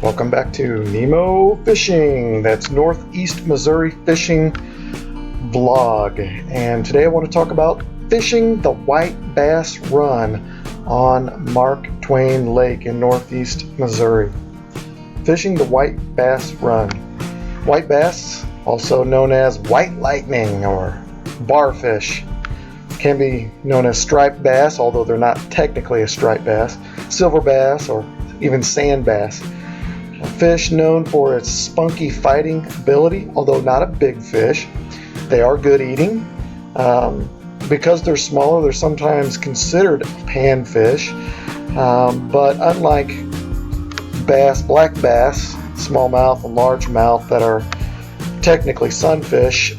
Welcome back to Nemo Fishing. That's Northeast Missouri fishing vlog. And today I want to talk about fishing the white bass run on Mark Twain Lake in Northeast Missouri. Fishing the white bass run. White bass, also known as white lightning or barfish, can be known as striped bass, although they're not technically a striped bass, silver bass, or even sand bass. A fish known for its spunky fighting ability, although not a big fish. They are good eating. Because they're smaller, they're sometimes considered panfish. But unlike bass, black bass, smallmouth and largemouth that are technically sunfish,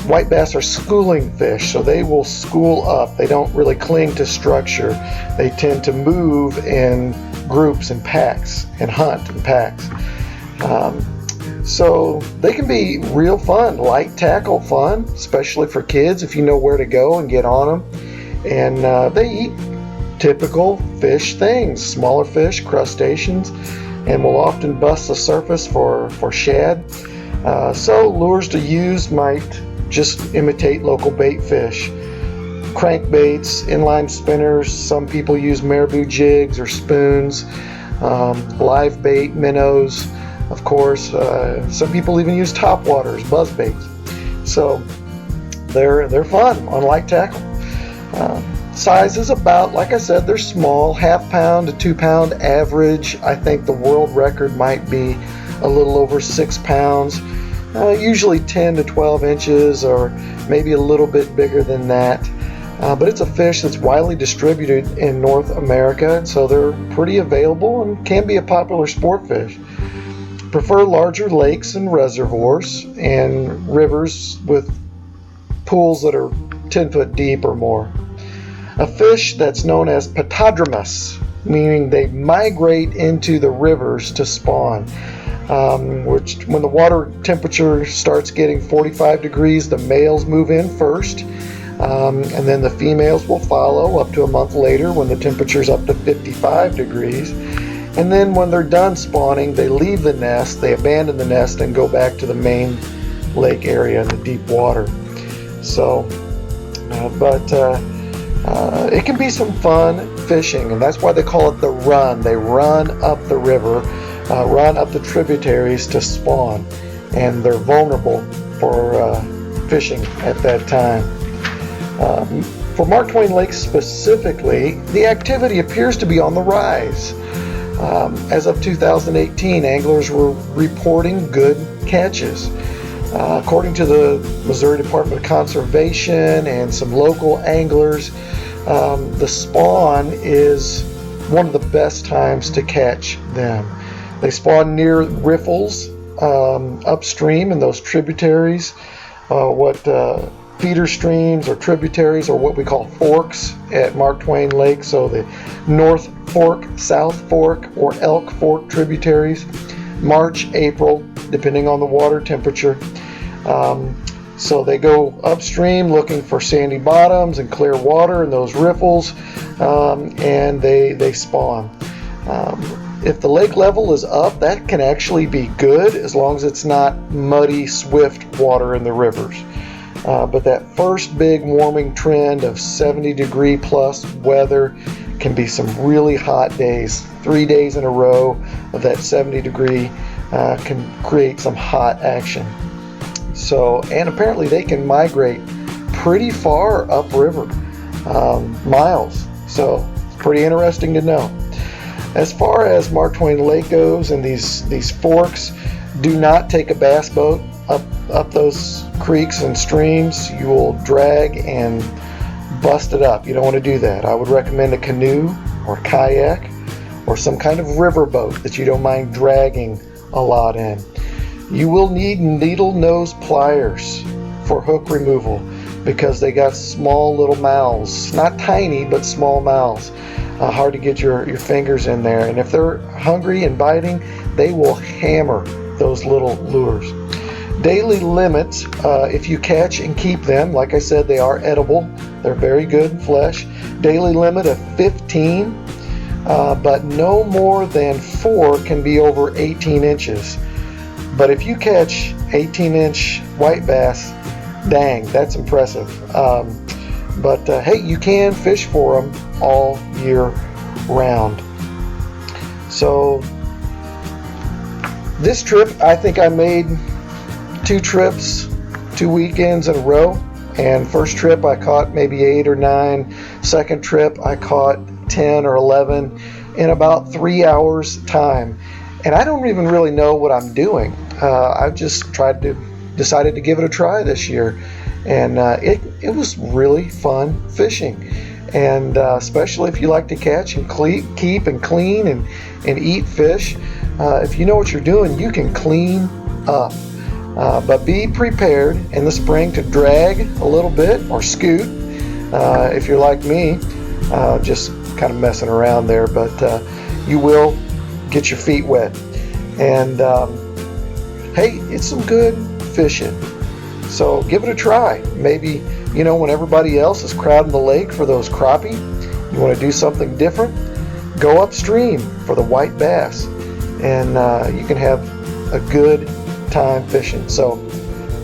white bass are schooling fish, so they will school up. They don't really cling to structure. They tend to move in groups and packs and hunt in packs. So they can be real fun, light tackle fun, especially for kids if you know where to go and get on them. And they eat typical fish things, smaller fish, crustaceans, and will often bust the surface for shad. So lures to use might just imitate local bait fish. Crankbaits, inline spinners, some people use marabou jigs or spoons, live bait, minnows, of course. Some people even use topwaters, buzz baits. So they're fun on light tackle. Size is about, like I said, they're small, 1/2 pound to 2 pound average. I think the world record might be a little over 6 pounds. Usually 10 to 12 inches or maybe a little bit bigger than that. But it's a fish that's widely distributed in North America, so they're pretty available and can be a popular sport fish. Prefer larger lakes and reservoirs and rivers with pools that are 10 foot deep or more. A fish that's known as patodromous, meaning they migrate into the rivers to spawn. Which when the water temperature starts getting 45 degrees, the males move in first, and then the females will follow up to a month later when the temperature's up to 55 degrees. And then when they're done spawning, they leave the nest, they abandon the nest and go back to the main lake area in the deep water. So, it can be some fun fishing, and that's why they call it the run. They run up the river, run up the tributaries to spawn, and they're vulnerable for fishing at that time. For Mark Twain Lake specifically, the activity appears to be on the rise. As of 2018, anglers were reporting good catches. According to the Missouri Department of Conservation and some local anglers, the spawn is one of the best times to catch them. They spawn near riffles upstream in those tributaries, feeder streams or tributaries, or what we call forks at Mark Twain Lake. So the North Fork, South Fork, or Elk Fork tributaries, March, April, depending on the water temperature. So they go upstream looking for sandy bottoms and clear water in those riffles, and they spawn. If the lake level is up, that can actually be good as long as it's not muddy, swift water in the rivers. But that first big warming trend of 70-degree plus weather can be some really hot days. 3 days in a row of that 70-degree can create some hot action. So, and apparently they can migrate pretty far upriver, miles. So it's pretty interesting to know. As far as Mark Twain Lake goes and these forks, do not take a bass boat up those creeks and streams. You will drag and bust it up. You don't want to do that. I would recommend a canoe or kayak or some kind of river boat that you don't mind dragging a lot in. You will need needle nose pliers for hook removal because they got small little mouths. Not tiny, but small mouths. Hard to get your fingers in there. And if they're hungry and biting, they will hammer those little lures. Daily limits, if you catch and keep them, like I said, they are edible. They're very good flesh. Daily limit of 15 but no more than 4 can be over 18 inches. But if you catch 18-inch white bass, dang, that's impressive. But hey, you can fish for them all year round. So this trip, I think I made 2 trips, 2 weekends in a row. And first trip I caught maybe 8 or 9. Second trip I caught 10 or 11 in about 3 hours time. And I don't even really know what I'm doing. I've just decided to give it a try this year. And it was really fun fishing. And especially if you like to catch and keep and clean and eat fish. If you know what you're doing, you can clean up. But be prepared in the spring to drag a little bit or scoot. If you're like me, just kind of messing around there, but you will get your feet wet. And hey, it's some good fishing. So give it a try. Maybe, when everybody else is crowding the lake for those crappie, you want to do something different, go upstream for the white bass. And you can have a good time fishing. So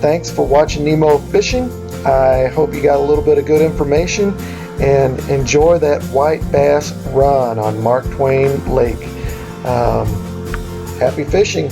thanks for watching Nemo Fishing. I hope you got a little bit of good information, and enjoy that white bass run on Mark Twain Lake. Happy fishing.